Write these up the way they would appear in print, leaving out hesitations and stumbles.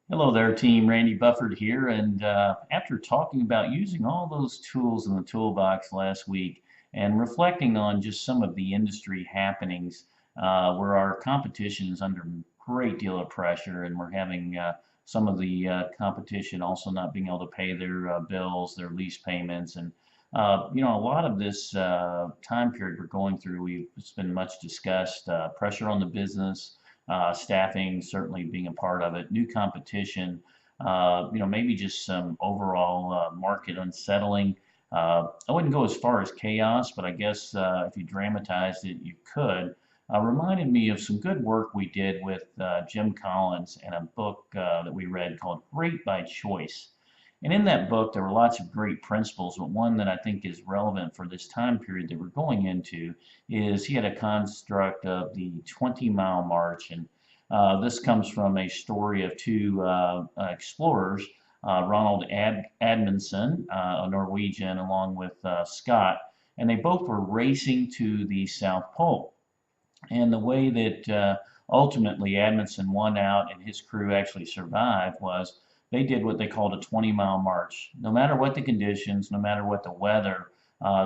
Hello there, team. Randy Bufford here. And after talking about using all those tools in the toolbox last week and reflecting on just some of the industry happenings where our competition is under a great deal of pressure, and we're having some of the competition also not being able to pay their bills, their lease payments, and a lot of this time period we're going through, it's been much discussed, pressure on the business, staffing certainly being a part of it, new competition, maybe just some overall market unsettling. I wouldn't go as far as chaos, but I guess if you dramatized it, you could. Reminded me of some good work we did with Jim Collins and a book that we read called Great by Choice. And in that book, there were lots of great principles, but one that I think is relevant for this time period that we're going into is he had a construct of the 20-mile march. And this comes from a story of two explorers, Ronald Admundsen, a Norwegian, along with Scott, and they both were racing to the South Pole. And the way that ultimately Admundsen won out and his crew actually survived was they did what they called a 20-mile march. No matter what the conditions, no matter what the weather,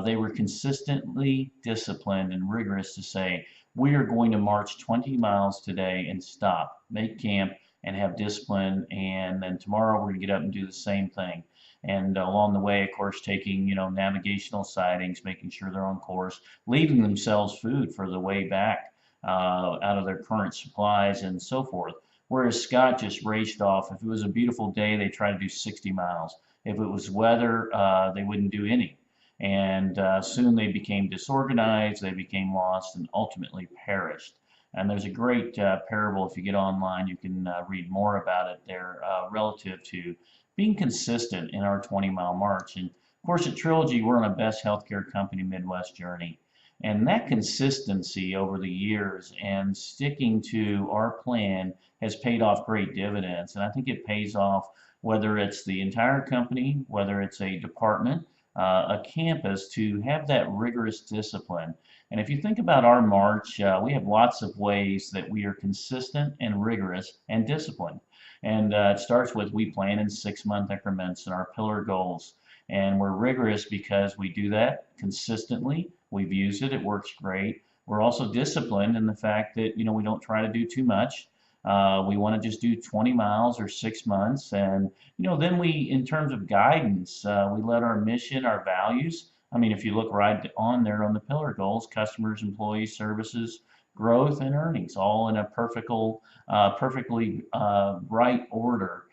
they were consistently disciplined and rigorous to say, we are going to march 20 miles today and stop, make camp, and have discipline. And then tomorrow we're going to get up and do the same thing. And along the way, of course, taking, navigational sightings, making sure they're on course, leaving themselves food for the way back out of their current supplies and so forth. Whereas Scott just raced off. If it was a beautiful day, they tried to do 60 miles. If it was weather, they wouldn't do any. And soon they became disorganized, they became lost, and ultimately perished. And there's a great parable, if you get online, you can read more about it there relative to being consistent in our 20-mile march. And of course, at Trilogy, we're on a best healthcare company Midwest journey. And that consistency over the years and sticking to our plan has paid off great dividends. And I think it pays off whether it's the entire company, whether it's a department, a campus, to have that rigorous discipline. And if you think about our march, we have lots of ways that we are consistent and rigorous and disciplined. And it starts with we plan in 6-month increments and our pillar goals. And we're rigorous because we do that consistently. We've used it, it works great. We're also disciplined in the fact that, we don't try to do too much. We want to just do 20 miles or 6 months. And, then we, in terms of guidance, we let our mission, our values, I mean, if you look right on there on the pillar goals, customers, employees, services, growth, and earnings, all in a perfectly right order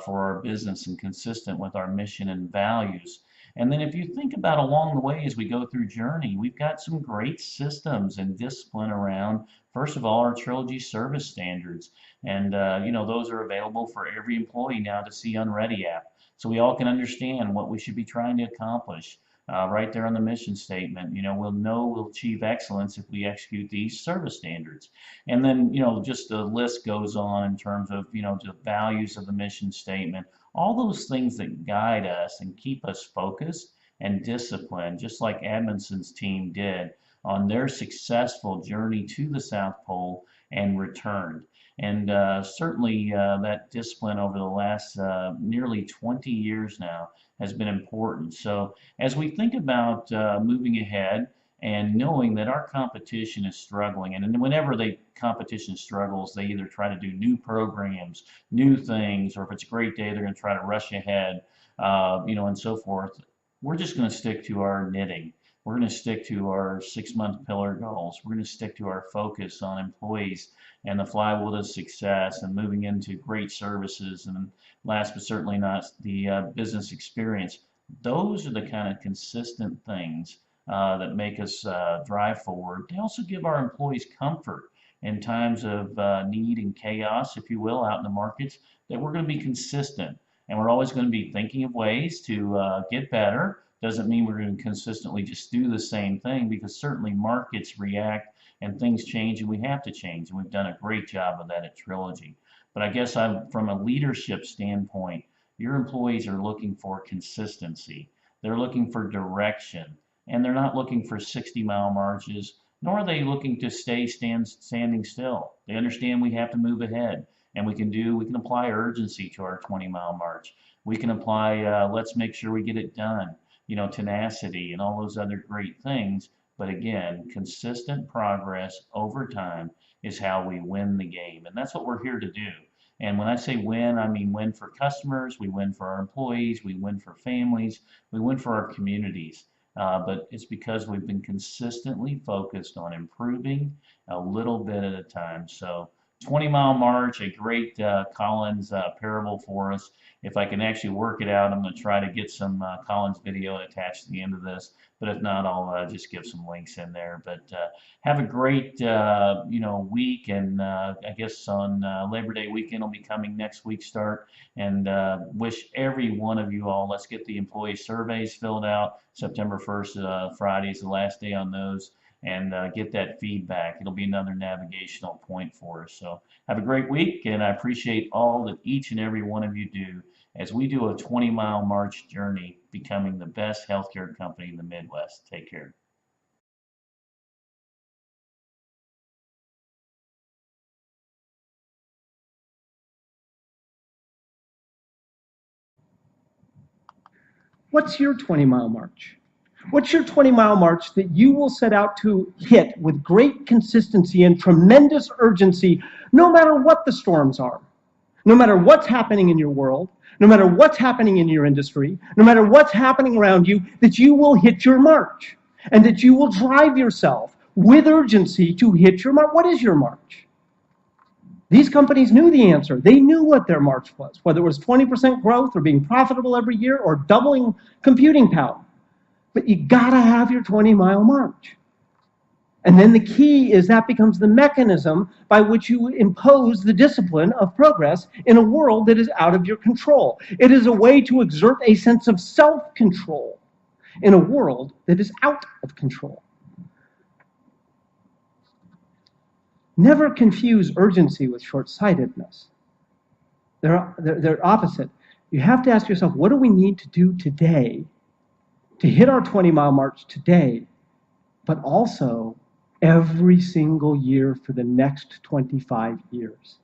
for our business and consistent with our mission and values. And then if you think about along the way as we go through Journey, we've got some great systems and discipline around, first of all, our Trilogy service standards. And, those are available for every employee now to see on Ready app. So we all can understand what we should be trying to accomplish. Right there on the mission statement, we'll know we'll achieve excellence if we execute these service standards. And then, just the list goes on in terms of, the values of the mission statement, all those things that guide us and keep us focused and disciplined, just like Amundsen's team did on their successful journey to the South Pole and returned. And certainly that discipline over the last nearly 20 years now has been important. So as we think about moving ahead and knowing that our competition is struggling, and whenever the competition struggles, they either try to do new programs, new things, or if it's a great day, they're going to try to rush ahead, and so forth. We're just going to stick to our knitting. We're going to stick to our 6-month pillar goals. We're going to stick to our focus on employees and the flywheel to success and moving into great services. And last but certainly not, the business experience. Those are the kind of consistent things that make us drive forward. They also give our employees comfort in times of need and chaos, if you will, out in the markets, that we're going to be consistent. And we're always going to be thinking of ways to get better. Doesn't mean we're going to consistently just do the same thing, because certainly markets react and things change and we have to change. And we've done a great job of that at Trilogy. But I guess from a leadership standpoint, your employees are looking for consistency. They're looking for direction. And they're not looking for 60-mile marches, nor are they looking to stay standing still. They understand we have to move ahead. And we can apply urgency to our 20-mile march. We can apply, let's make sure we get it done, tenacity and all those other great things. But again, consistent progress over time is how we win the game. And that's what we're here to do. And when I say win, I mean win for customers, we win for our employees, we win for families, we win for our communities. But it's because we've been consistently focused on improving a little bit at a time. So 20-mile march, a great Collins parable for us. If I can actually work it out, I'm going to try to get some Collins video attached to the end of this. But if not, I'll just give some links in there. But have a great week, and I guess on Labor Day weekend will be coming next week start. And wish every one of you all. Let's get the employee surveys filled out. September 1st, Friday is the last day on those. And get that feedback. It'll be another navigational point for us. So have a great week, and I appreciate all that each and every one of you do as we do a 20-mile march journey, becoming the best healthcare company in the Midwest. Take care. What's your 20-mile march? What's your 20-mile march that you will set out to hit with great consistency and tremendous urgency, no matter what the storms are, no matter what's happening in your world, no matter what's happening in your industry, no matter what's happening around you, that you will hit your march and that you will drive yourself with urgency to hit your march? What is your march? These companies knew the answer. They knew what their march was, whether it was 20% growth or being profitable every year or doubling computing power. But you gotta have your 20-mile march. And then the key is that becomes the mechanism by which you impose the discipline of progress in a world that is out of your control. It is a way to exert a sense of self-control in a world that is out of control. Never confuse urgency with short-sightedness. They're opposite. You have to ask yourself, what do we need to do today to hit our 20-mile march today, but also every single year for the next 25 years?